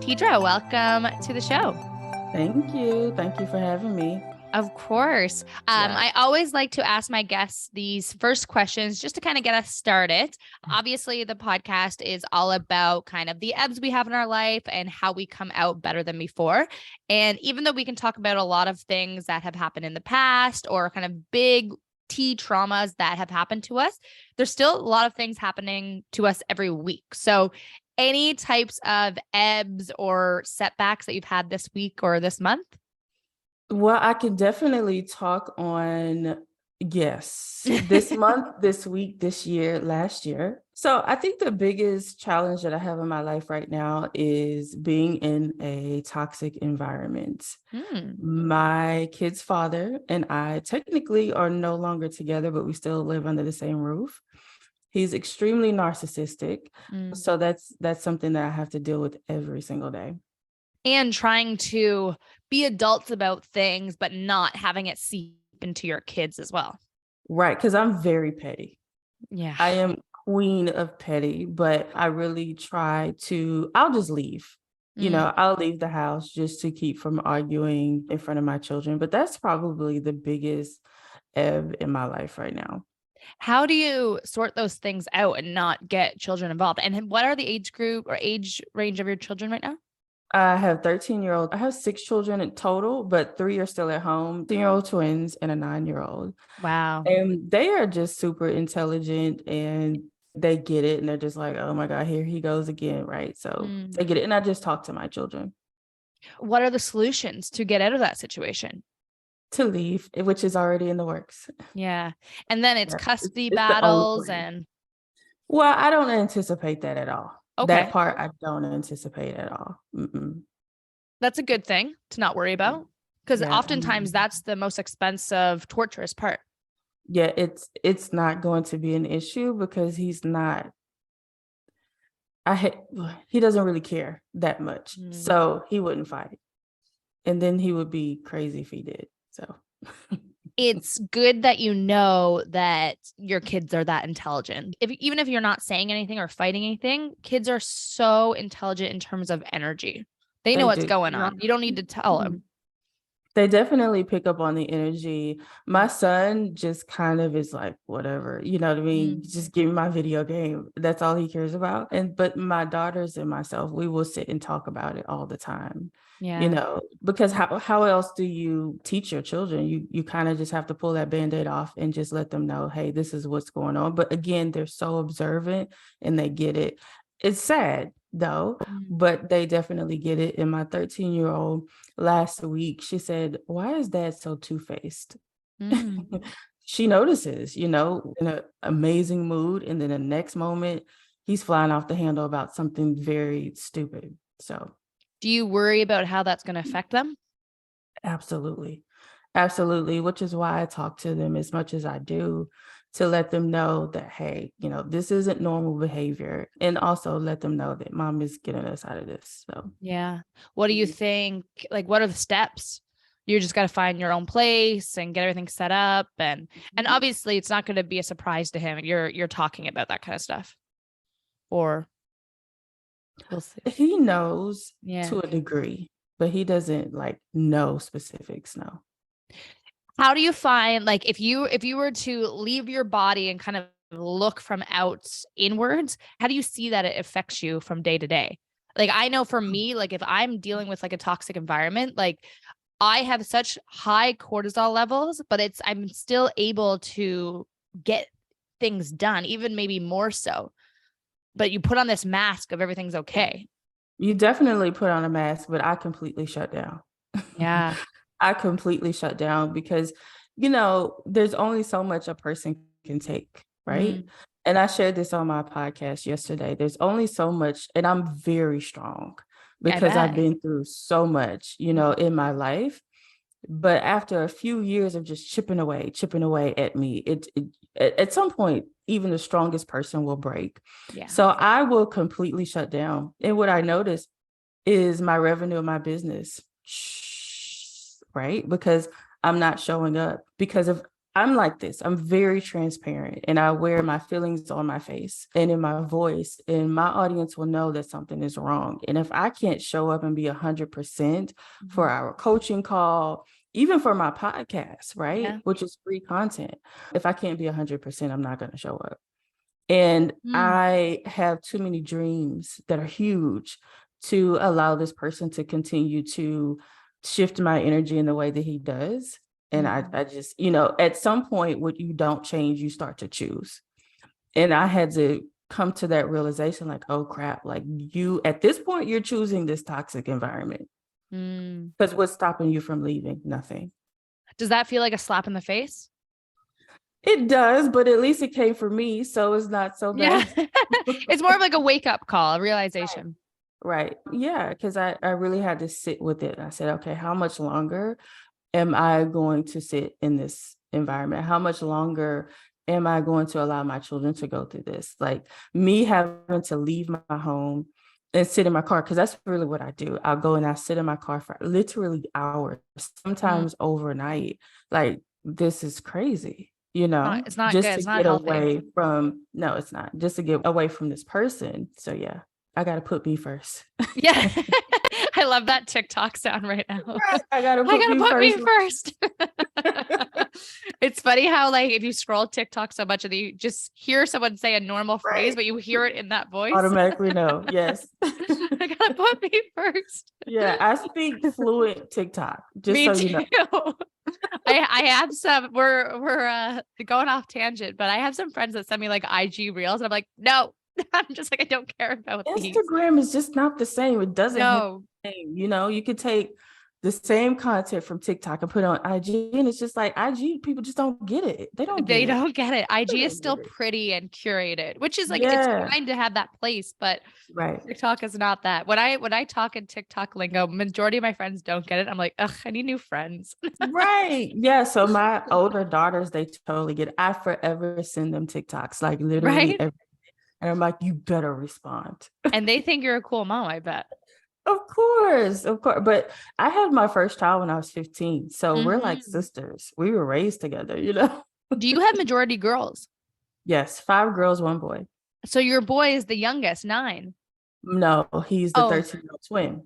Tedra, welcome to the show. Thank you. Thank you for having me. Of course. Yeah. I always like to ask my guests these first questions just to kind of get us started. Obviously, the podcast is all about kind of the ebbs we have in our life and how we come out better than before. And even though we can talk about a lot of things that have happened in the past or kind of big T traumas that have happened to us, there's still a lot of things happening to us every week. So any types of ebbs or setbacks that you've had this week or this month? Well, I can definitely talk on, yes, this month, this week, this year, last year. So I think the biggest challenge that I have in my life right now is being in a toxic environment. My kid's father and I technically are no longer together, but we still live under the same roof. He's extremely narcissistic. So that's something that I have to deal with every single day. And trying to be adults about things, but not having it seep into your kids as well. Right. Because I'm very petty. Yeah. I am queen of petty, but I really try to, I'll just leave. I'll leave the house just to keep from arguing in front of my children. But that's probably the biggest ebb in my life right now. How do you sort those things out and not get children involved? And what are the age group or age range of your children right now? I have 13-year-old. I have 6 children in total, but 3 are still at home, 10-year-old twins and a 9-year-old. Wow. And they are just super intelligent and they get it. And they're just like, oh my God, here he goes again. Right. So they get it. And I just talk to my children. What are the solutions to get out of that situation? To leave, which is already in the works. Yeah. And then it's custody it's battles and. Well, I don't anticipate that at all. Okay. That part I don't anticipate at all. That's a good thing to not worry about because oftentimes that's the most expensive, torturous part. Yeah, it's not going to be an issue because he's not. He doesn't really care that much, so he wouldn't fight, and then he would be crazy if he did. So it's good that you know that your kids are that intelligent. Even if you're not saying anything or fighting anything, kids are so intelligent in terms of energy. They know what's going on. You don't need to tell them. They definitely pick up on the energy. My son just kind of is like, whatever, you know what I mean? Just give me my video game. That's all he cares about. But my daughters and myself, we will sit and talk about it all the time. Yeah. Because how else do you teach your children? You kind of just have to pull that Band-Aid off and just let them know, hey, this is what's going on. But again, they're so observant and they get it. It's sad though, but they definitely get it. And my 13-year-old last week, she said, why is Dad so two-faced? She notices, in an amazing mood. And then the next moment he's flying off the handle about something very stupid. So do you worry about how that's going to affect them? Absolutely. Absolutely. Which is why I talk to them as much as I do to let them know that, hey, this isn't normal behavior. And also let them know that Mom is getting us out of this. So, yeah. What do you think? Like, what are the steps? You just got to find your own place and get everything set up. And obviously it's not going to be a surprise to him. You're talking about that kind of stuff. Or we'll see. He knows to a degree, but he doesn't know specifics. No. How do you find, like, if you were to leave your body and kind of look from out inwards, how do you see that it affects you from day to day? Like, I know for me, like if I'm dealing with like a toxic environment, like I have such high cortisol levels, but I'm still able to get things done, even maybe more so. But you put on this mask of everything's okay. You definitely put on a mask, but I completely shut down. Yeah. I completely shut down because, there's only so much a person can take, right? And I shared this on my podcast yesterday. There's only so much, and I'm very strong because I've been through so much, in my life. But after a few years of just chipping away at me, at some point, even the strongest person will break. Yeah. So I will completely shut down. And what I noticed is my revenue of my business, right? Because I'm not showing up because of I'm like this. I'm very transparent and I wear my feelings on my face and in my voice, and my audience will know that something is wrong. And if I can't show up and be 100% for our coaching call, even for my podcast, right? Yeah. Which is free content. If I can't be 100%, I'm not going to show up. And I have too many dreams that are huge to allow this person to continue to shift my energy in the way that he does. And I just, at some point, what you don't change, you start to choose. And I had to come to that realization, like, oh crap, like at this point, you're choosing this toxic environment. Because what's stopping you from leaving? Nothing. Does that feel like a slap in the face? It does, but at least it came for me, so it's not so bad. Yeah. It's more of like a wake-up call, a realization. Right. Yeah, because I really had to sit with it. I said, okay, how much longer am I going to sit in this environment? How much longer am I going to allow my children to go through this? Like me having to leave my home and sit in my car, because that's really what I do. I'll go and I sit in my car for literally hours, sometimes overnight. Like, this is crazy. It's not just good. to It's not get healthy. away from, no, it's not, just to get away from this person. So yeah, I got to put me first. Yeah. I love that TikTok sound right now. Right. I gotta put me first. It's funny how, like, if you scroll TikTok so much and you just hear someone say a normal phrase, but you hear it in that voice. Automatically know. Yes. I gotta put me first. Yeah, I speak fluent TikTok. Just Me so too. you know. I have some. We're going off tangent, but I have some friends that send me like IG reels, and I'm like, no. I'm just like, I don't care about these. Instagram is just not the same. It doesn't have the same. You could take the same content from TikTok and put it on IG, and it's just like IG people just don't get it. They don't get it. IG is still pretty and curated, which is like, it's fine to have that place, but TikTok is not that. When I talk in TikTok lingo, majority of my friends don't get it. I'm like, ugh, I need new friends. Right. Yeah. So my older daughters, they totally get it. I forever send them TikToks, like literally every. And I'm like, you better respond. And they think you're a cool mom, I bet. Of course. But I had my first child when I was 15. So we're like sisters. We were raised together, Do you have majority girls? Yes. 5 girls, 1 boy. So your boy is the youngest, 9. No, he's the 13-year-old twin.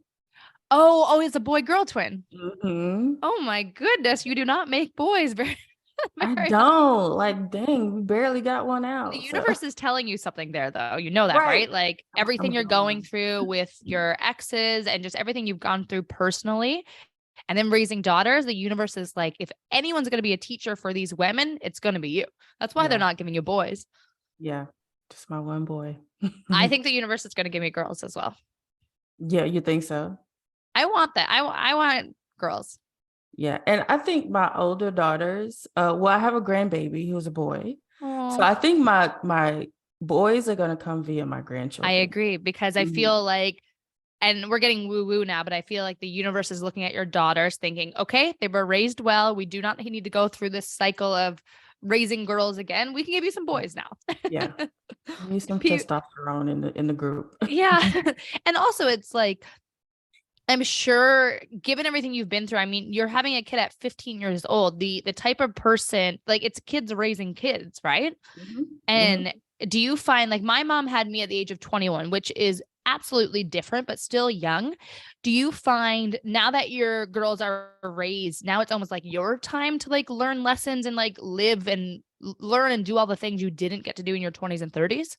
Oh, it's a boy-girl twin. Mm-hmm. Oh my goodness. You do not make boys very I don't. Like, dang, we barely got one out. The universe is telling you something there, though. You know that, right? Like everything you're going through with your exes and just everything you've gone through personally, and then raising daughters, the universe is like, if anyone's going to be a teacher for these women, it's going to be you. That's why they're not giving you boys. Yeah, just my one boy. I think the universe is going to give me girls as well. Yeah, you think so? I want that. I want girls. Yeah. And I think my older daughters, I have a grandbaby who's a boy. Aww. So I think my boys are going to come via my grandchildren. I agree, because I feel like, and we're getting woo-woo now, but I feel like the universe is looking at your daughters thinking, okay, they were raised well. We do not need to go through this cycle of raising girls again. We can give you some boys now. Yeah. We need some testosterone in the group. Yeah. And also it's like, I'm sure, given everything you've been through, I mean, you're having a kid at 15 years old, the type of person, like, it's kids raising kids, right? And do you find, like, my mom had me at the age of 21, which is absolutely different, but still young. Do you find now that your girls are raised, now it's almost like your time to like learn lessons and like live and learn and do all the things you didn't get to do in your 20s and 30s?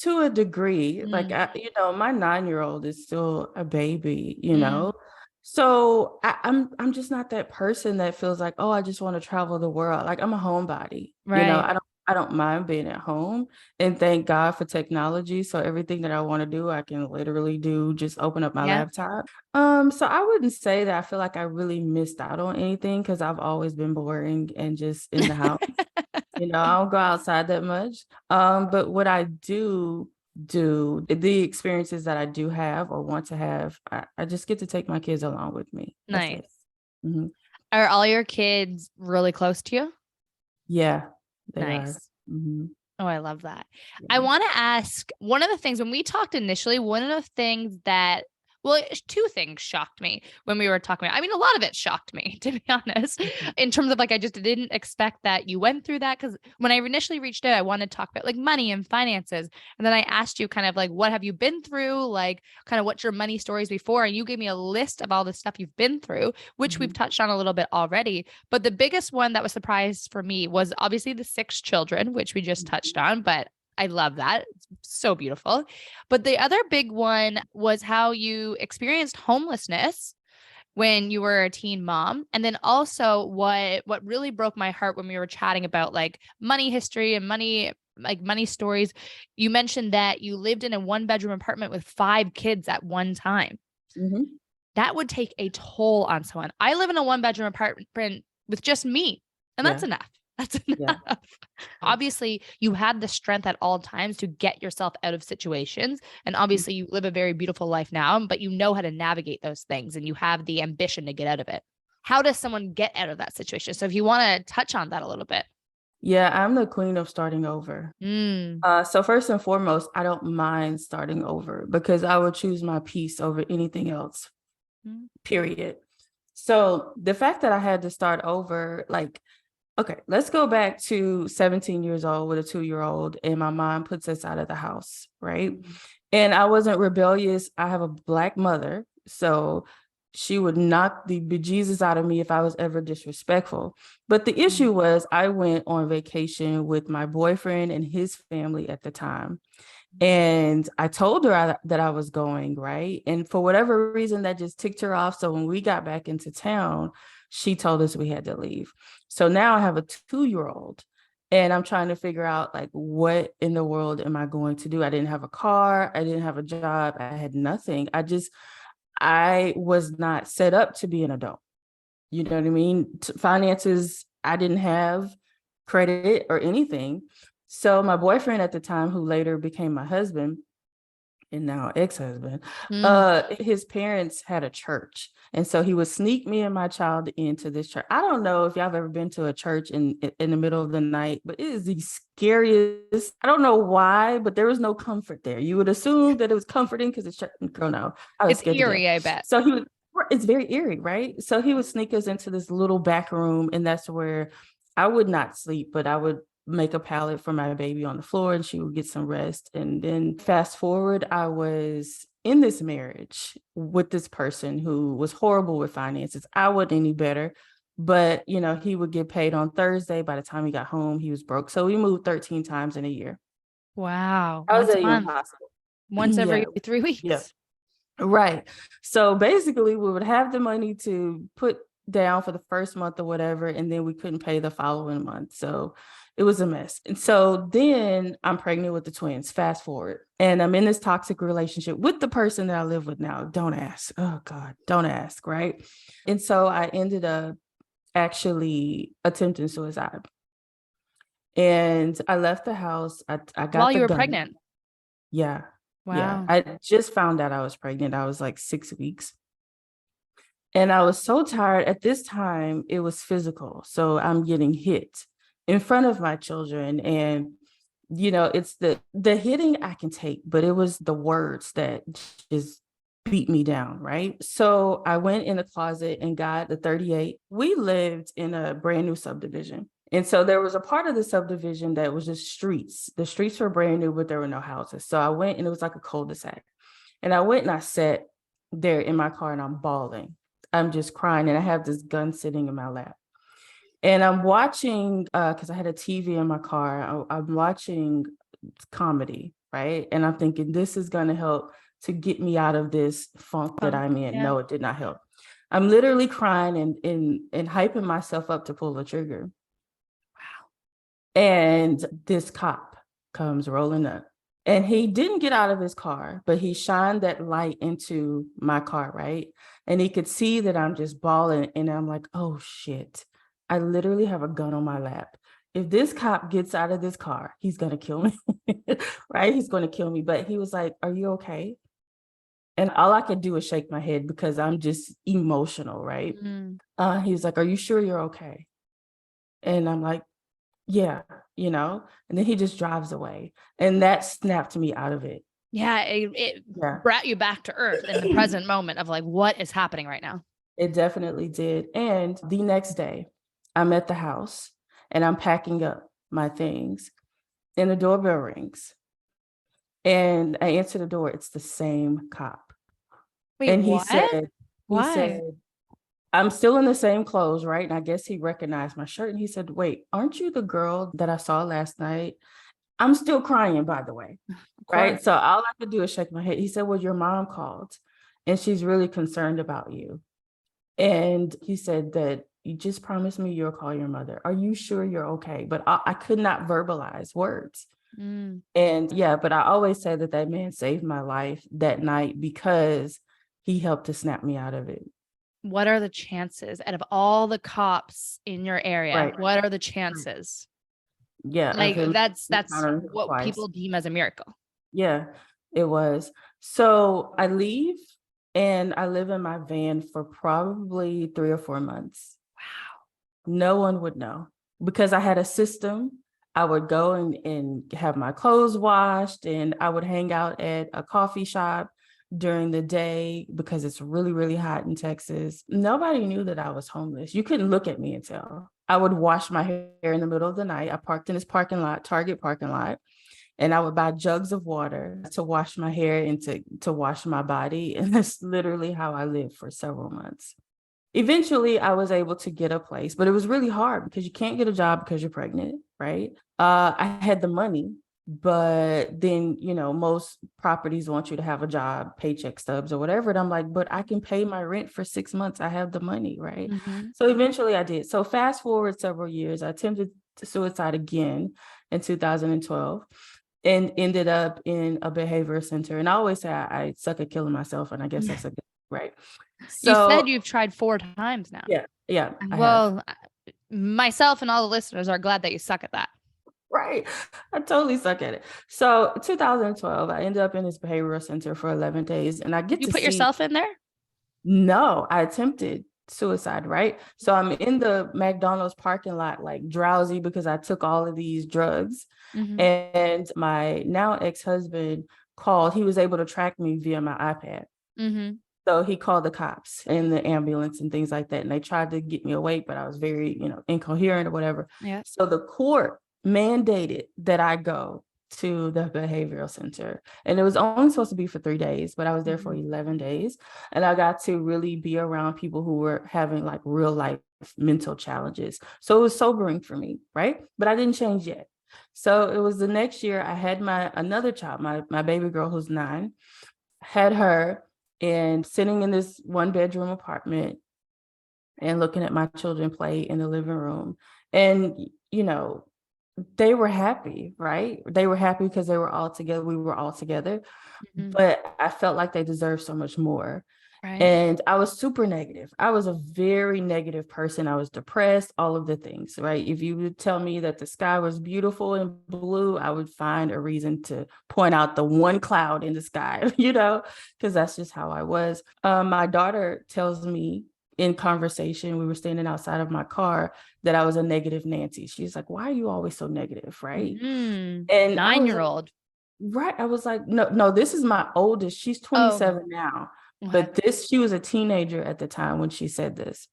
To a degree, like, my 9-year-old is still a baby, so I'm just not that person that feels like, oh, I just want to travel the world. Like, I'm a homebody, I don't mind being at home, and thank God for technology. So everything that I want to do, I can literally do, just open up my laptop. So I wouldn't say that I feel like I really missed out on anything, because I've always been boring and just in the house. I don't go outside that much. But what I do, the experiences that I do have or want to have, I just get to take my kids along with me. Nice. Are all your kids really close to you? Yeah. Nice. Oh, I love that. Yeah. I want to ask, one of the things when we talked initially, one of the things that Well, two things shocked me when we were talking about, I mean, a lot of it shocked me, to be honest, in terms of like, I just didn't expect that you went through that. Cause when I initially reached out, I wanted to talk about like money and finances. And then I asked you kind of like, what have you been through? Like kind of what's your money stories before? And you gave me a list of all the stuff you've been through, which we've touched on a little bit already. But the biggest one that was surprise for me was obviously the 6 children, which we just touched on, but I love that. It's so beautiful. But the other big one was how you experienced homelessness when you were a teen mom. And then also what really broke my heart when we were chatting about like money history and money stories. You mentioned that you lived in a 1-bedroom apartment with 5 kids at one time. Mm-hmm. That would take a toll on someone. I live in a 1-bedroom apartment with just me, and that's enough. That's enough. Yeah. Obviously, you had the strength at all times to get yourself out of situations. And obviously, you live a very beautiful life now, but you know how to navigate those things and you have the ambition to get out of it. How does someone get out of that situation? So if you want to touch on that a little bit. Yeah, I'm the queen of starting over. So first and foremost, I don't mind starting over because I would choose my peace over anything else, period. So the fact that I had to start over, like, okay, let's go back to 17 years old with a 2-year-old, and my mom puts us out of the house, right? And I wasn't rebellious. I have a Black mother, so she would knock the bejesus out of me if I was ever disrespectful. But the issue was I went on vacation with my boyfriend and his family at the time. And I told her that I was going, right? And for whatever reason, that just ticked her off. So when we got back into town, she told us we had to leave. So now I have a 2-year-old and I'm trying to figure out like, what in the world am I going to do? I didn't have a car. I didn't have a job. I had nothing. I was not set up to be an adult. You know what I mean? Finances, I didn't have credit or anything. So my boyfriend at the time, who later became my husband and now ex-husband, his parents had a church. And so he would sneak me and my child into this church. I don't know if y'all have ever been to a church in the middle of the night, but it is the scariest. I don't know why, but there was no comfort there. You would assume that it was comforting because it's church. Girl, no. It's eerie, I bet. So it's very eerie, right? So he would sneak us into this little back room, and that's where I would not sleep, but I would make a pallet for my baby on the floor and she would get some rest. And then fast forward, I was in this marriage with this person who was horrible with finances. I wasn't any better, but he would get paid on Thursday. By the time he got home, he was broke. So we moved 13 times in a year. Wow. That was impossible. Once every 3 weeks. Yeah. Right. So basically we would have the money to put down for the first month or whatever, and then we couldn't pay the following month. So it was a mess. And so then I'm pregnant with the twins, fast forward, and I'm in this toxic relationship with the person that I live with now. Don't ask. Oh God, don't ask. Right. And so I ended up actually attempting suicide. And I left the house. I got while you were gun. pregnant. Yeah. Wow. Yeah. I just found out I was pregnant. I was like 6 weeks. And I was so tired. At this time, it was physical. So I'm getting hit in front of my children. And, it's the hitting I can take, but it was the words that just beat me down, right? So I went in the closet and got the 38. We lived in a brand new subdivision. And so there was a part of the subdivision that was just streets. The streets were brand new, but there were no houses. So I went and it was like a cul-de-sac. And I went and I sat there in my car and I'm bawling. I'm just crying. And I have this gun sitting in my lap. And I'm watching, because I had a TV in my car, I'm watching comedy, right? And I'm thinking, this is going to help to get me out of this funk that I'm in. Yeah. No, it did not help. I'm literally crying and hyping myself up to pull the trigger. Wow. And this cop comes rolling up. And he didn't get out of his car, but he shined that light into my car, right? And he could see that I'm just bawling. And I'm like, oh, shit. I literally have a gun on my lap. If this cop gets out of this car, he's going to kill me, right? He's going to kill me. But he was like, are you okay? And all I could do is shake my head because I'm just emotional, right? He was like, are you sure you're okay? And I'm like, yeah, and then he just drives away. And that snapped me out of it. Yeah, it Yeah, brought you back to earth in the present moment of like, what is happening right now? it definitely did. And the next day, I'm at the house and I'm packing up my things, and the doorbell rings. And I answer the door. It's the same cop. Wait, And what? he said, Why? I'm still in the same clothes, right? And I guess he recognized my shirt. And he said, wait, aren't you the girl that I saw last night? I'm still crying, by the way. Of Right. course. So all I could do is shake my head. He said, well, your mom called and she's really concerned about you. And he said that you just promised me you'll call your mother. Are you sure you're okay? But I could not verbalize words. Mm. And yeah, but I always say that that man saved my life that night because he helped to snap me out of it. What are the chances out of all the cops in your area? Right. What are the Right. chances? Yeah, of Like him that's encountering him what twice. people deem as a miracle. Yeah, it was. So I leave and I live in my van for probably 3 or 4 months. Wow. No one would know because I had a system. I would go and have my clothes washed, and I would hang out at a coffee shop during the day because it's really, really hot in Texas. Nobody knew that I was homeless. You couldn't look at me and tell. I would wash my hair in the middle of the night. I parked in this parking lot, Target parking lot, and I would buy jugs of water to wash my hair and to wash my body. And that's literally how I lived for several months. Eventually, I was able to get a place, but it was really hard because you can't get a job because you're pregnant, right? I had the money, but then, most properties want you to have a job, paycheck stubs or whatever. And I'm like, but I can pay my rent for 6 months. I have the money, right? Mhm. So eventually I did. So fast forward several years, I attempted suicide again in 2012 and ended up in a behavioral center. And I always say I suck at killing myself, and I guess I suck at right. You said So you've tried 4 times now. yeah, I have. Well, myself and all the listeners are glad that you suck at that. Right. I totally suck at it. So 2012, I ended up in this behavioral center for 11 days, and I get You to put see, yourself in there? no, I attempted suicide, right? So I'm in the McDonald's parking lot, like drowsy because I took all of these drugs. Mhm. And my now ex-husband called. He was able to track me via my iPad. Mhm. So he called the cops and the ambulance and things like that. And they tried to get me awake, but I was very, incoherent or whatever. Yeah. So the court mandated that I go to the behavioral center. And it was only supposed to be for 3 days, but I was there for 11 days. And I got to really be around people who were having like real life mental challenges. So it was sobering for me, right? But I didn't change yet. So it was the next year I had another child, my baby girl who's 9, had her, and sitting in this 1-bedroom apartment and looking at my children play in the living room. And, they were happy, right? They were happy because they were all together. We were all together, Mhm. but I felt like they deserved so much more. Right. And I was super negative. I was a very negative person. I was depressed, all of the things, right? If you would tell me that the sky was beautiful and blue, I would find a reason to point out the one cloud in the sky, because that's just how I was. My daughter tells me in conversation, we were standing outside of my car, that I was a negative Nancy. She's like, why are you always so negative, right? Mhm. And I was like, 9-year-old. right. I was like, no, this is my oldest. She's Oh, 27 now. okay. But she was a teenager at the time when she said this.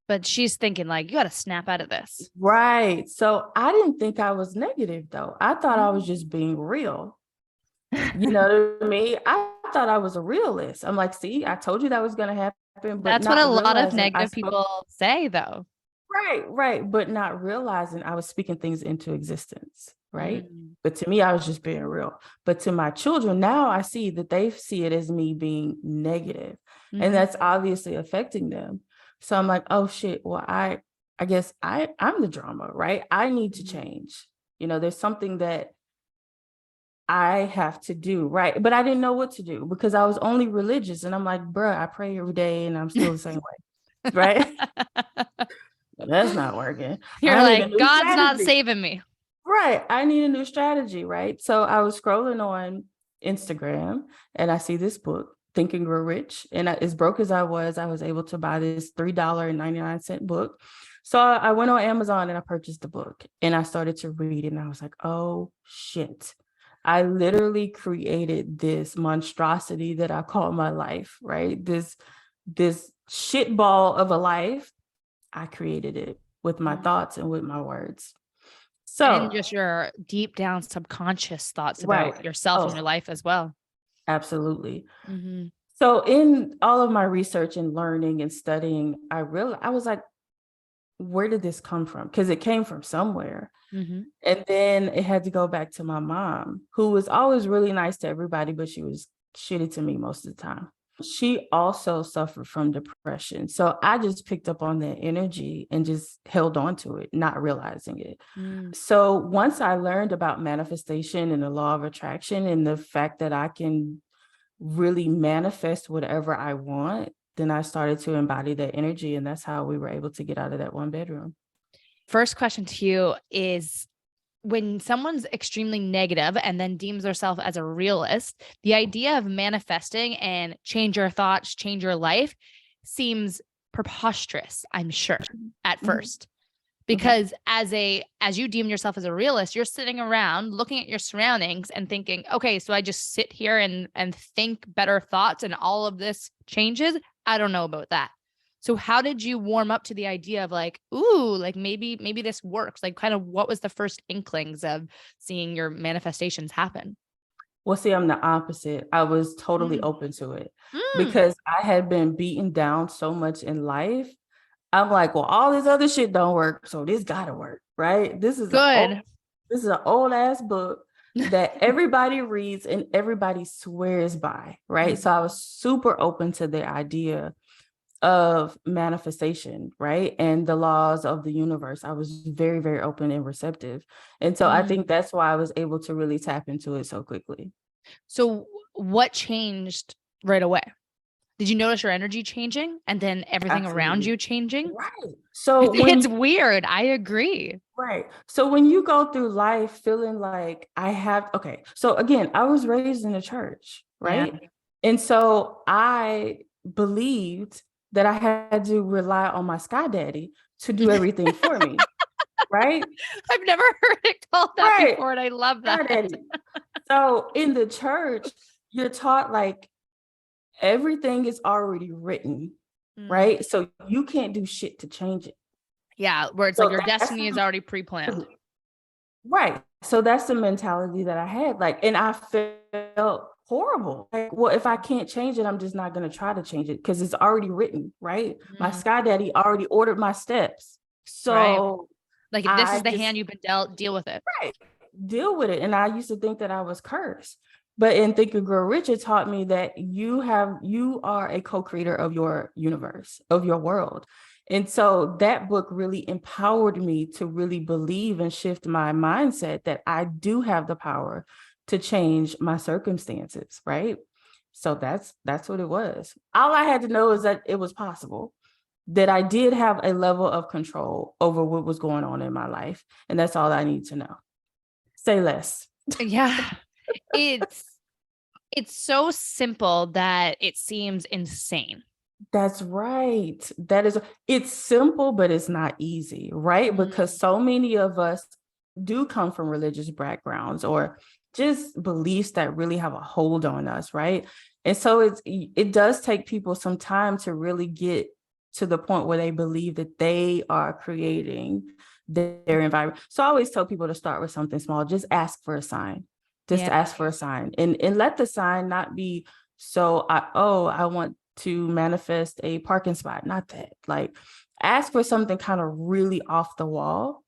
But she's thinking like, you got to snap out of this. Right. So I didn't think I was negative though. I thought I was just being real. You know what I mean? I thought I was a realist. I'm like, see, I told you that was going to happen, but That's what a not lot of realizing negative people say, though. right. But not realizing I was speaking things into existence. Right. Mm. But to me, I was just being real. But to my children, now I see that they see it as me being negative, and Mhm. that's obviously affecting them. So I'm like, oh shit. Well, I guess I'm the drama, right? I need to change. There's something that I have to do, right? But I didn't know what to do because I was only religious, and I'm like, bruh, I pray every day, and I'm still the same way, right? But that's not working. You're I need a like, new God's not strategy. saving me. Right. I need a new strategy. Right. So I was scrolling on Instagram and I see this book, Think and Grow Rich. And as broke as I was able to buy this $3.99 book. So I went on Amazon and I purchased the book and I started to read it, and I was like, oh shit, I literally created this monstrosity that I call my life, right? This shit ball of a life. I created it with my thoughts and with my words. And So, just your deep down subconscious thoughts right. about yourself and your life as well. Absolutely. Mm-hmm. So in all of my research and learning and studying, I was like, where did this come from? Because it came from somewhere. Mm-hmm. And then it had to go back to my mom, who was always really nice to everybody, but she was shitty to me most of the time. She also suffered from depression. So I just picked up on that energy and just held on to it, not realizing it. So once I learned about manifestation and the law of attraction and the fact that I can really manifest whatever I want, then I started to embody that energy. And that's how we were able to get out of that one bedroom. First question to you is, when someone's extremely negative and then deems themselves as a realist, the idea of manifesting and change your thoughts, change your life seems preposterous, I'm sure, at first. Because as you deem yourself as a realist, you're sitting around looking at your surroundings and thinking, okay, so I just sit here and think better thoughts and all of this changes. I don't know about that. So how did you warm up to the idea of like, ooh, like maybe this works? Like, kind of what was the first inklings of seeing your manifestations happen? Well, see, I'm the opposite. I was totally open to it because I had been beaten down so much in life. I'm like, well, all this other shit don't work, so this gotta work, right? This is Good. an old ass book that everybody reads and everybody swears by, right? So I was super open to the idea of manifestation, right? And the laws of the universe. I was very, very open and receptive. And so I think that's why I was able to really tap into it so quickly. So what changed right away? Did you notice your energy changing and then everything around you changing? Right. So It's weird. I agree. right. So when you go through life feeling like so again, I was raised in the church, right? Yeah. And so I believed that I had to rely on my sky daddy to do everything for me, right? I've never heard it called that Right. before, and I love Sky that. daddy. So in the church, you're taught like everything is already written, right? So you can't do shit to change it. Yeah, where it's So like your destiny is already pre-planned. right. So that's the mentality that I had. Like, and I felt horrible. Like, well, if I can't change it, I'm just not going to try to change it because it's already written, right? My sky daddy already ordered my steps. So like, if this is the hand you've been dealt, deal with it. Right. Deal with it. And I used to think that I was cursed. But in Think and Grow Rich, it taught me that you are a co-creator of your universe, of your world. And so that book really empowered me to really believe and shift my mindset that I do have the power to change my circumstances, right? So that's what it was. All I had to know is that it was possible, that I did have a level of control over what was going on in my life. And that's all I need to know. Say less. Yeah. It's so simple that it seems insane. That's right. It's simple, but it's not easy, right? Because so many of us do come from religious backgrounds or just beliefs that really have a hold on us, right? And so it does take people some time to really get to the point where they believe that they are creating their environment. So I always tell people to start with something small. Just ask for a sign. Ask for a sign, and let the sign not be I want to manifest a parking spot. Not that. Like, ask for something kind of really off the wall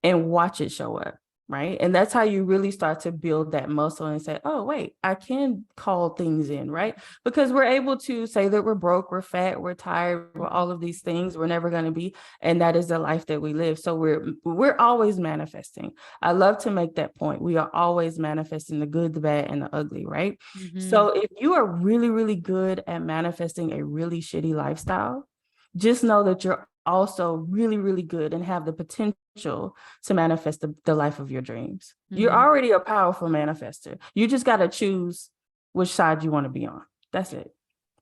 and watch it show up. Right. And that's how you really start to build that muscle and say, oh, wait, I can call things in. Right. Because we're able to say that we're broke, we're fat, we're tired, we're all of these things we're never going to be. And that is the life that we live. So we're always manifesting. I love to make that point. We are always manifesting the good, the bad, and the ugly. Right. So if you are really, really good at manifesting a really shitty lifestyle, just know that you're also really, really good and have the potential to manifest the life of your dreams. You're already a powerful manifester. You just got to choose which side you want to be on. That's it.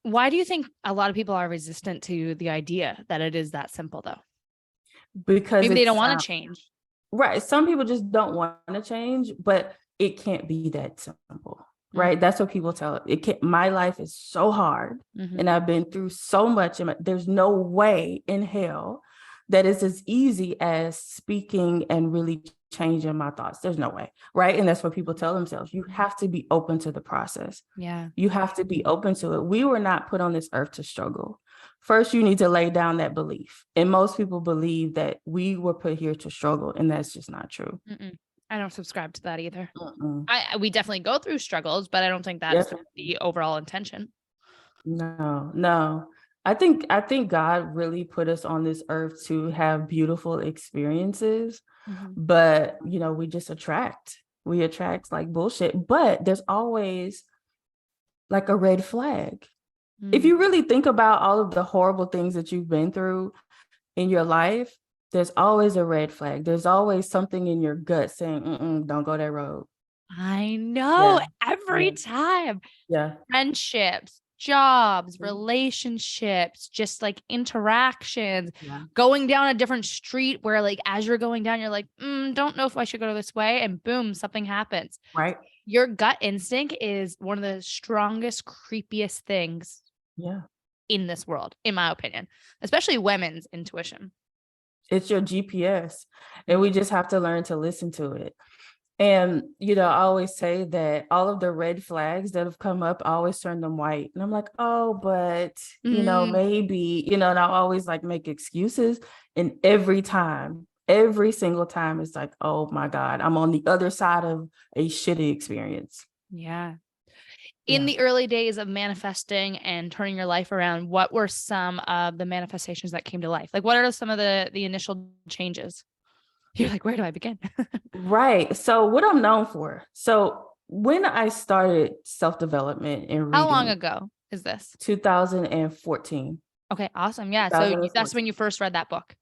Why do you think a lot of people are resistant to the idea that it is that simple, though? Because maybe they don't want to change. Right. Some people just don't want to change, but it can't be that simple, right? That's what people tell it can't. My life is so hard, and I've been through so much, and there's no way in hell that it's as easy as speaking and really changing my thoughts. There's no way, right? And that's what people tell themselves. You have to be open to the process. Yeah. You have to be open to it. We were not put on this earth to struggle. First, you need to lay down that belief. And most people believe that we were put here to struggle, and that's just not true. I don't subscribe to that either. We definitely go through struggles, but I don't think that's the overall intention. No. I think God really put us on this earth to have beautiful experiences, but we just attract like bullshit. But there's always like a red flag. If you really think about all of the horrible things that you've been through in your life, there's always a red flag. There's always something in your gut saying, don't go that road. I know, every time. Yeah. Friendships, jobs, relationships, just like interactions, going down a different street where like as you're going down, you're like, don't know if I should go this way. And boom, something happens. Right. Your gut instinct is one of the strongest, creepiest things in this world, in my opinion, especially women's intuition. It's your GPS, and we just have to learn to listen to it. And, I always say that all of the red flags that have come up, I always turn them white. And I'm like, oh, but, maybe, and I always like make excuses. And every single time, it's like, oh my God, I'm on the other side of a shitty experience. Yeah. In the early days of manifesting and turning your life around, what were some of the manifestations that came to life? Like, what are some of the initial changes? You're like, where do I begin? Right. So what I'm known for. So when I started self-development and reading. How long ago is this? 2014. Okay, awesome. Yeah. So that's when you first read that book.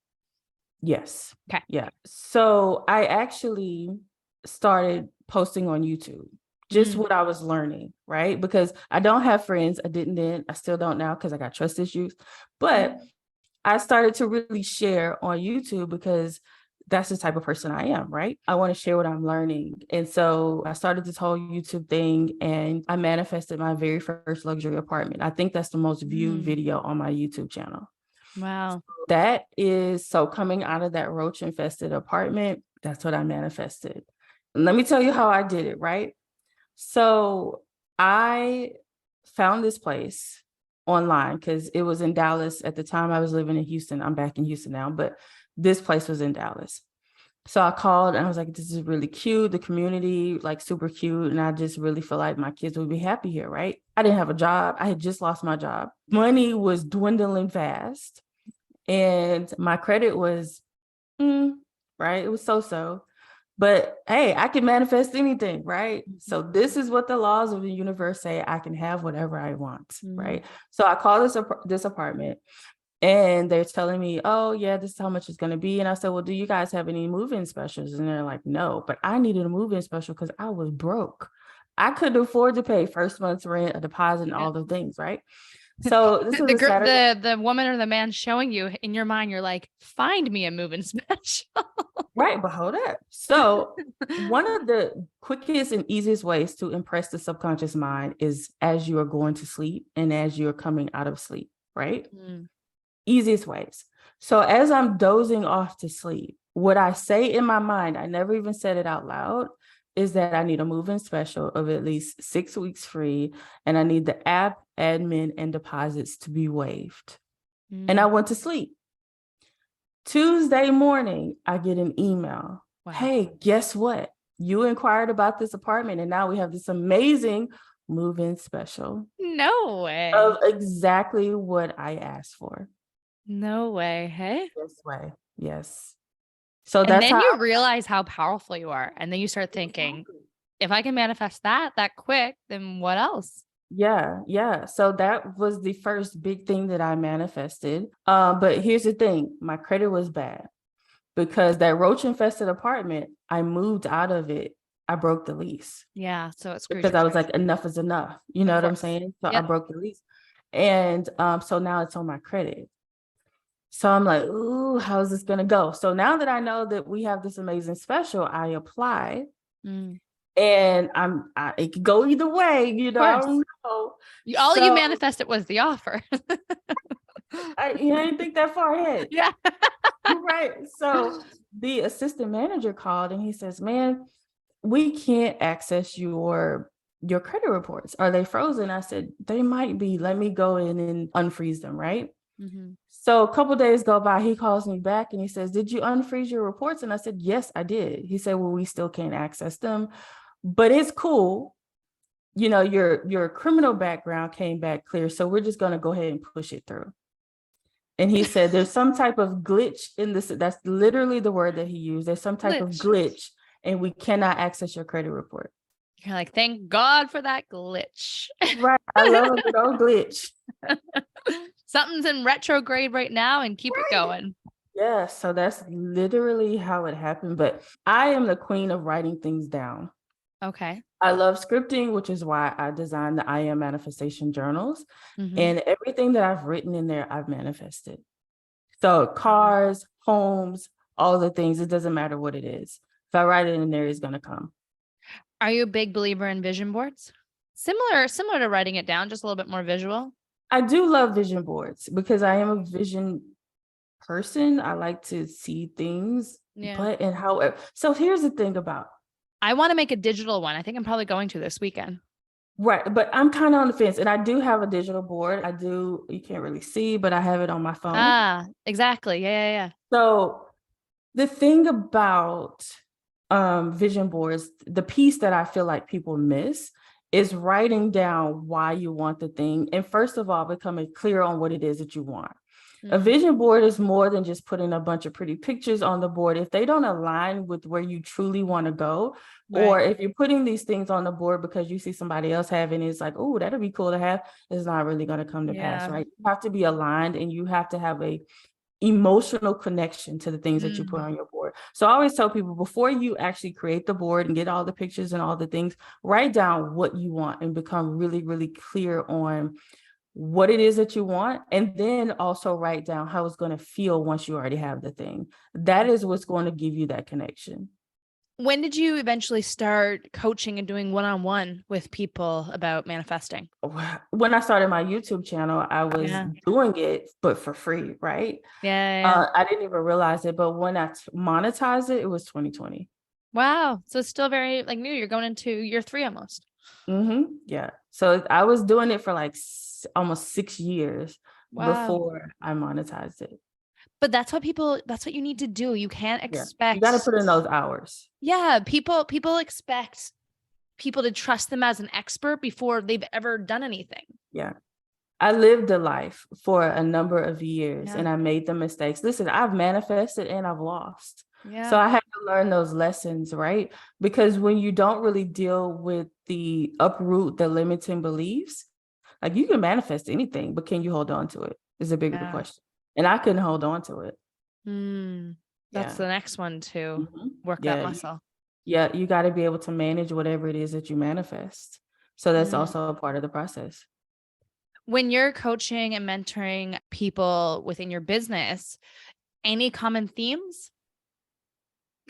Yes. Okay. Yeah. So I actually started posting on YouTube, just what I was learning, right? Because I don't have friends. I didn't then. I still don't now because I got trust issues. But I started to really share on YouTube because that's the type of person I am, right? I want to share what I'm learning. And so I started this whole YouTube thing, and I manifested my very first luxury apartment. I think that's the most viewed video on my YouTube channel. Wow. That is, so coming out of that roach infested apartment, that's what I manifested. And let me tell you how I did it, right? So I found this place online because it was in Dallas at the time. I was living in Houston. I'm back in Houston now, but this place was in Dallas. So I called and I was like, this is really cute. The community, like super cute. And I just really feel like my kids would be happy here, right? I didn't have a job. I had just lost my job. Money was dwindling fast. And my credit was, right? It was so. But hey, I can manifest anything, right? So this is what the laws of the universe say. I can have whatever I want, right? So I called this apartment. And they're telling me, oh, yeah, this is how much it's going to be. And I said, well, do you guys have any move-in specials? And they're like, no, but I needed a move-in special because I was broke. I couldn't afford to pay first month's rent, a deposit, and all the things, right? So this was the woman or the man showing you in your mind, you're like, find me a move-in special. Right, but hold up. So one of the quickest and easiest ways to impress the subconscious mind is as you are going to sleep and as you're coming out of sleep, right? Easiest ways. So as I'm dozing off to sleep, what I say in my mind, I never even said it out loud, is that I need a move-in special of at least 6 weeks free, and I need the app, admin, and deposits to be waived. And I went to sleep. Tuesday morning, I get an email. Wow. Hey, guess what? You inquired about this apartment, and now we have this amazing move-in special. No way. Of exactly what I asked for. No way. Hey? This way. Yes. So that's how you realize how powerful you are. And then you start thinking, if I can manifest that quick, then what else? Yeah. So that was the first big thing that I manifested. But here's the thing. My credit was bad because that roach infested apartment, I moved out of it. I broke the lease. Yeah. So it's because I was like, enough is enough. You know what I'm saying? So I broke the lease. And so now it's on my credit. So I'm like, ooh, how's this going to go? So now that I know that we have this amazing special, I apply. And it could go either way, Of I course. don't know. All you So manifested was the offer. I didn't think that far ahead. Yeah. Right. So the assistant manager called and he says, man, we can't access your credit reports. Are they frozen? I said, they might be. Let me go in and unfreeze them, right? Mm-hmm. So a couple days go by, he calls me back and he says, did you unfreeze your reports? And I said, yes, I did. He said, well, we still can't access them, but it's cool. Your criminal background came back clear. So we're just going to go ahead and push it through. And he said, there's some type of glitch in this. That's literally the word that he used. There's some type of glitch and we cannot access your credit report. You're like, thank God for that glitch. Right. I love a good old glitch. Something's in retrograde right now and keep it going. Yeah. So that's literally how it happened. But I am the queen of writing things down. Okay. I love scripting, which is why I designed the I Am Manifestation journals. Mm-hmm. And everything that I've written in there, I've manifested. So cars, homes, all the things, it doesn't matter what it is. If I write it in there, it's going to come. Are you a big believer in vision boards? Similar to writing it down, just a little bit more visual. I do love vision boards because I am a vision person. I like to see things. Yeah. So here's the thing about. I want to make a digital one. I think I'm probably going to this weekend. Right. But I'm kind of on the fence and I do have a digital board. You can't really see, but I have it on my phone. Ah, exactly. Yeah. So the thing about vision boards, the piece that I feel like people miss is writing down why you want the thing. And first of all, becoming clear on what it is that you want. A vision board is more than just putting a bunch of pretty pictures on the board. If they don't align with where you truly want to go, right, or if you're putting these things on the board because you see somebody else having it, it's like, oh, that'd be cool to have, it's not really going to come to pass, right? You have to be aligned and you have to have a emotional connection to the things that you put on your board. So I always tell people, before you actually create the board and get all the pictures and all the things, write down what you want and become really, really clear on what it is that you want. And then also write down how it's going to feel once you already have the thing. That is what's going to give you that connection. When did you eventually start coaching and doing one-on-one with people about manifesting? When I started my YouTube channel, I was doing it, but for free, right? Yeah. I didn't even realize it, but when I monetized it, it was 2020. Wow. So it's still very new. You're going into year 3 almost. Mm-hmm. Yeah. So I was doing it for almost 6 years before I monetized it. But that's what you need to do. You can't expect. You got to put in those hours. Yeah. People expect people to trust them as an expert before they've ever done anything. Yeah. I lived a life for a number of years and I made the mistakes. Listen, I've manifested and I've lost. Yeah. So I had to learn those lessons, right? Because when you don't really deal with uproot the limiting beliefs, you can manifest anything, but can you hold on to it is a bigger question. And I couldn't hold on to it. That's the next one to work that muscle. Yeah, you got to be able to manage whatever it is that you manifest. So that's also a part of the process. When you're coaching and mentoring people within your business, any common themes?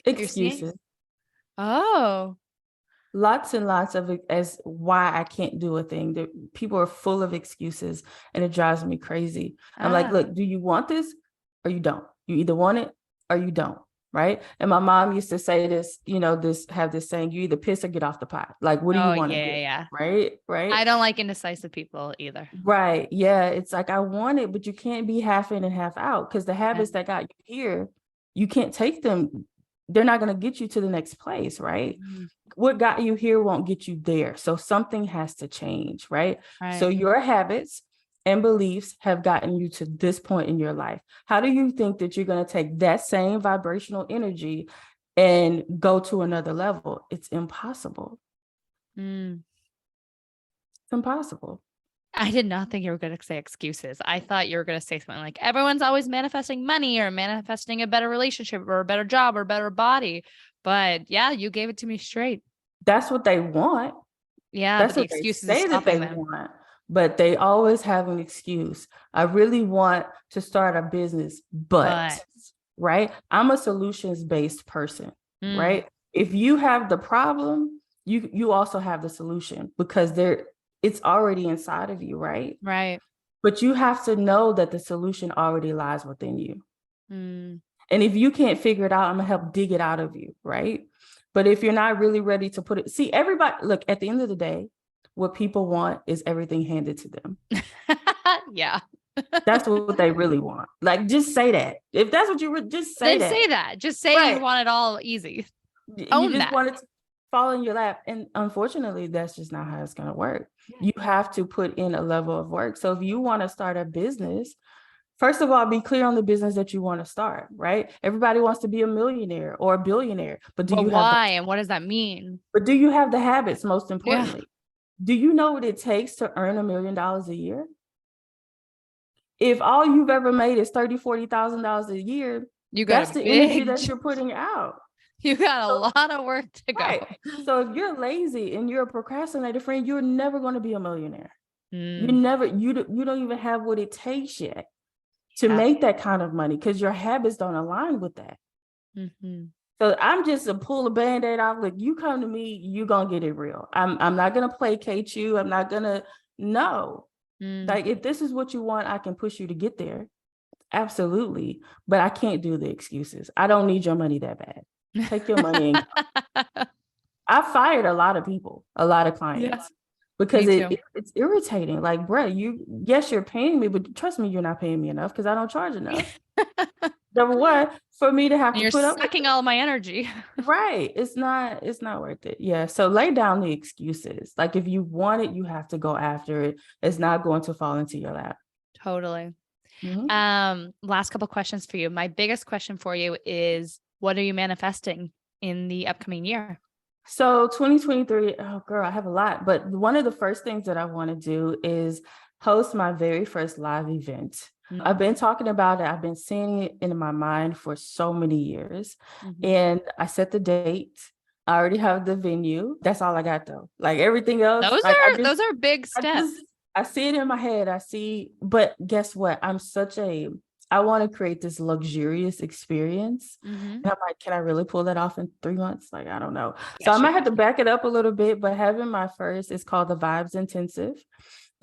Excuses. Oh. Lots and lots of as why I can't do a thing. People are full of excuses and it drives me crazy. I'm like, look, do you want this or you don't? You either want it or you don't, right? And my mom used to say this, have this saying, you either piss or get off the pot. What do you want to do? Yeah. Right. I don't like indecisive people either. Right. Yeah. It's I want it, but you can't be half in and half out because the habits that got you here, you can't take them. They're not going to get you to the next place, right? What got you here won't get you there. So something has to change, right? So your habits and beliefs have gotten you to this point in your life. How do you think that you're going to take that same vibrational energy and go to another level? It's impossible. It's impossible. I did not think you were going to say excuses. I thought you were going to say something like everyone's always manifesting money or manifesting a better relationship or a better job or a better body. But yeah, you gave it to me straight. That's what they want. Yeah, that's but the what excuses they say that they want. But they always have an excuse. I really want to start a business, but right? I'm a solutions-based person, right? If you have the problem, you also have the solution, because it's already inside of you, right? Right. But you have to know that the solution already lies within you. Mm. And if you can't figure it out, I'm gonna help dig it out of you, right? But if you're not really ready to put it, see, everybody, look, at the end of the day, what people want is everything handed to them. Yeah. That's what they really want. Like, just say that. If that's what you just say Then that. say that. Just say Right. you want it all easy. You Own just that. want it to fall in your lap. And unfortunately, that's just not how it's going to work. Yeah. You have to put in a level of work. So if you want to start a business, first of all, be clear on the business that you want to start, right? Everybody wants to be a millionaire or a billionaire, but do But you have why? And what does that mean? but do you have the habits, most Yeah. importantly? Do you know what it takes to earn $1 million a year? If all you've ever made is $30,000, $40,000 a year, You got that's a the energy big, that you're putting out. you got a lot of work to go. Right. So if you're lazy and you're a procrastinator, friend, you're never going to be a millionaire. You don't even have what it takes yet to make that kind of money, because your habits don't align with that. Mm-hmm. So I'm just to pull a Band-Aid off. Like, you come to me, you're gonna get it real. I'm not gonna placate you. I'm not gonna no. Like, if this is what you want, I can push you to get there. Absolutely. But I can't do the excuses. I don't need your money that bad. Take your money and go. I fired a lot of people, a lot of clients, because it's irritating. Like, bro, yes, you're paying me, but trust me, you're not paying me enough, because I don't charge enough. Number one, for me to have to put up, you're sucking all my energy. right. It's not worth it. Yeah. So lay down the excuses. Like, if you want it, you have to go after it. It's not going to fall into your lap. Totally. Last couple questions for you. My biggest question for you is, what are you manifesting in the upcoming year? So 2023, oh girl, I have a lot, but one of the first things that I want to do is host my very first live event. I've been talking about it. I've been seeing it in my mind for so many years. And I set the date. I already have the venue. That's all I got, though. Like, everything else, those are big steps. I see it in my head. But guess what? I want to create this luxurious experience. And I'm like, can I really pull that off in 3 months? Like, I don't know. So I might have to back it up a little bit, but having my first, it's called the Vibes Intensive.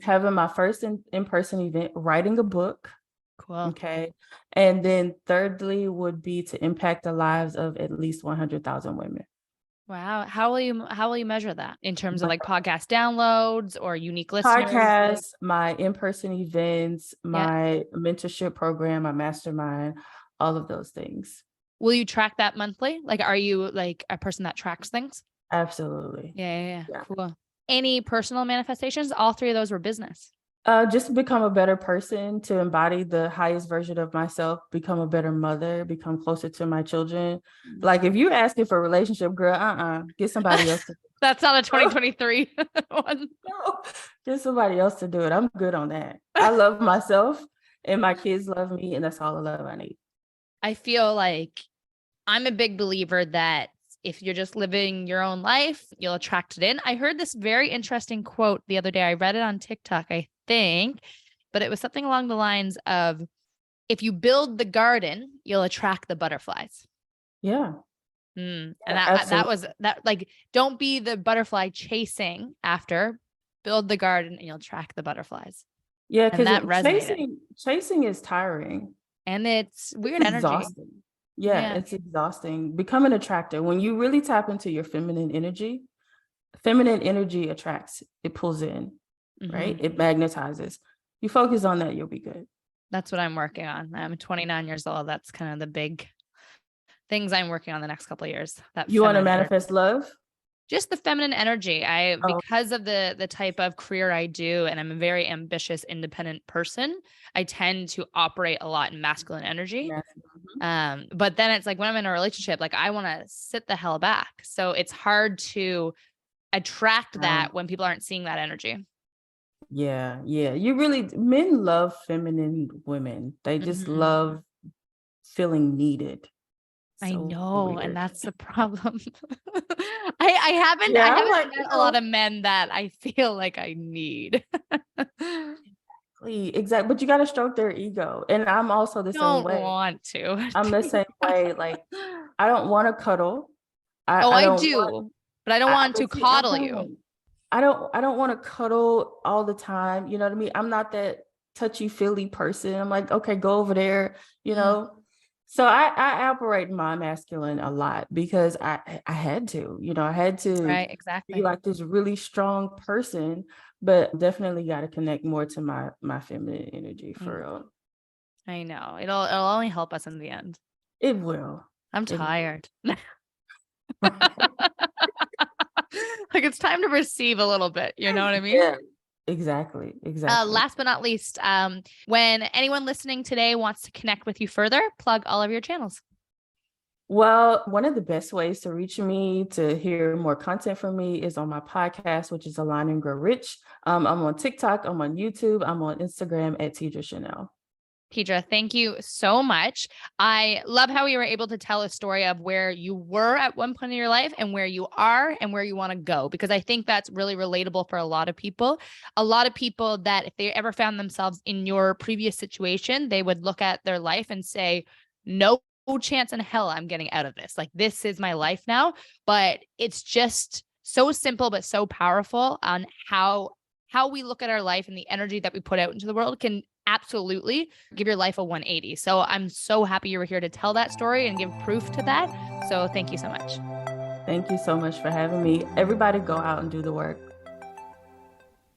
Having my first in-person event, writing a book. Cool. Okay. And then thirdly would be to impact the lives of at least 100,000 women. Wow. How will you measure that in terms of like podcast downloads or unique listeners? Podcasts, my in-person events, my mentorship program, my mastermind, all of those things. Will you track that monthly? Like, are you like a person that tracks things? Absolutely. Yeah. Cool. Any personal manifestations? All three of those were business. Just become a better person, to embody the highest version of myself, become a better mother, become closer to my children. Like, if you're asking for a relationship, girl, get somebody else to That's not a 2023 one. No, get somebody else to do it. I'm good on that. I love myself and my kids love me, and that's all the love I need. I feel like I'm a big believer that if you're just living your own life, you'll attract it in. I heard this very interesting quote the other day. I read it on TikTok, I think, but it was something along the lines of, if you build the garden, you'll attract the butterflies. Yeah. And that was like, don't be the butterfly chasing after, build the garden and you'll attract the butterflies. Yeah. Because chasing is tiring. And it's weird energy. Exhausting. Yeah, it's exhausting. Become an attractor. When you really tap into your feminine energy attracts, it pulls in, right? It magnetizes. You focus on that, you'll be good. That's what I'm working on. I'm 29 years old. That's kind of the big things I'm working on the next couple of years. That you want to manifest love? Just the feminine energy. Because of the type of career I do, and I'm a very ambitious, independent person, I tend to operate a lot in masculine energy. But then it's like, when I'm in a relationship, like, I want to sit the hell back. So it's hard to attract that when people aren't seeing that energy. Yeah. Men love feminine women. They just love feeling needed. I know, weird. And that's the problem. I haven't met a lot of men that I feel like I need. Exactly. But you got to stroke their ego. And I'm also the same way. Don't want to. I'm the same way. Like, I don't want to cuddle. I do. But I don't want to coddle you. I don't want to cuddle all the time. You know what I mean? I'm not that touchy-feely person. I'm like, okay, go over there, you know. So I operate my masculine a lot because I had to, you know, I had to Right, exactly. be like this really strong person, but definitely got to connect more to my feminine energy for real. I know. It'll only help us in the end. It will. I'm tired. Like it's time to receive a little bit. You know what I mean? Yeah, exactly. Last but not least, when anyone listening today wants to connect with you further, plug all of your channels. Well, one of the best ways to reach me, to hear more content from me, is on my podcast, which is Align and Grow Rich. I'm on TikTok, I'm on YouTube, I'm on Instagram at Tedra Jenelle. Tedra, thank you so much. I love how you were able to tell a story of where you were at one point in your life and where you are and where you want to go, because I think that's really relatable for a lot of people. A lot of people that if they ever found themselves in your previous situation, they would look at their life and say, no chance in hell I'm getting out of this. Like, this is my life now. But it's just so simple, but so powerful on how we look at our life and the energy that we put out into the world can absolutely give your life a 180. So I'm so happy you were here to tell that story and give proof to that. So thank you so much. Thank you so much for having me. Everybody go out and do the work.